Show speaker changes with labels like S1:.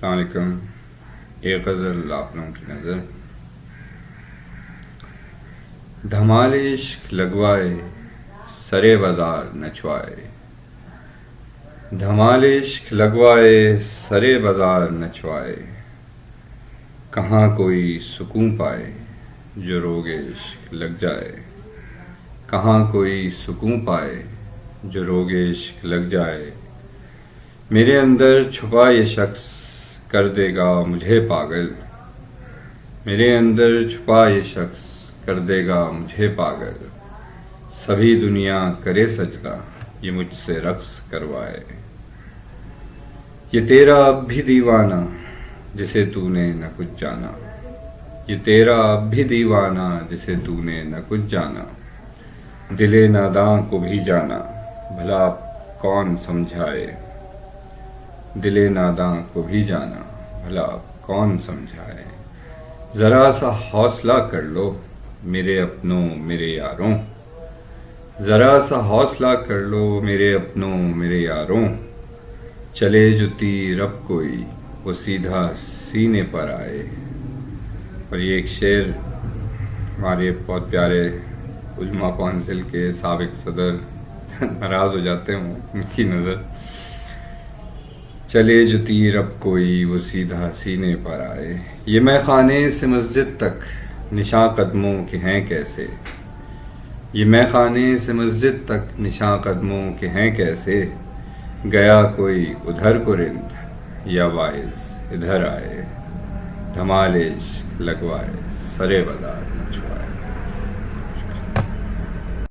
S1: अस्सलाम वालेकुम। एक गज़ल आप लोगों की नज़र। धमाल इश्क लगवाए सरे बाजार नचवाए, धमाल इश्क लगवाए सरे बाजार नचवाए, कहाँ कोई सुकून पाए जो रोगे इश्क लग जाए, कहाँ कोई सुकून पाए जो रोगे इश्क लग जाए। मेरे अंदर छुपा ये शख्स कर देगा मुझे पागल, मेरे अंदर छुपा ये शख्स कर देगा मुझे पागल। सभी दुनिया करे सजदा ये मुझसे रक्स करवाए। ये तेरा अब भी दीवाना जिसे तूने न कुछ जाना, ये तेरा अब भी दीवाना जिसे तूने न कुछ जाना। दिले नादां को भी जाना भला कौन समझाए, दिले नादां को भी जाना भला कौन समझाए। ज़रा सा हौसला कर लो मेरे अपनों मेरे यारों, ज़रा सा हौसला कर लो मेरे अपनों मेरे यारों। चले जो तीर अब कोई वो सीधा सीने पर आए। और ये एक शेर हमारे बहुत प्यारे उलमा कौंसिल के साबिक सदर नाराज़ हो जाते हैं उनकी नज़र। चले जो तीर अब कोई वो सीधा सीने पर आए। ये मैं खाने से मस्जिद तक निशां कदमों के हैं कैसे, ये मैं खाने से मस्जिद तक निशां कदमों के हैं कैसे। गया कोई उधर को रिंद या वाइज इधर आए, धमाल इश्क लगवाए सरे बाजार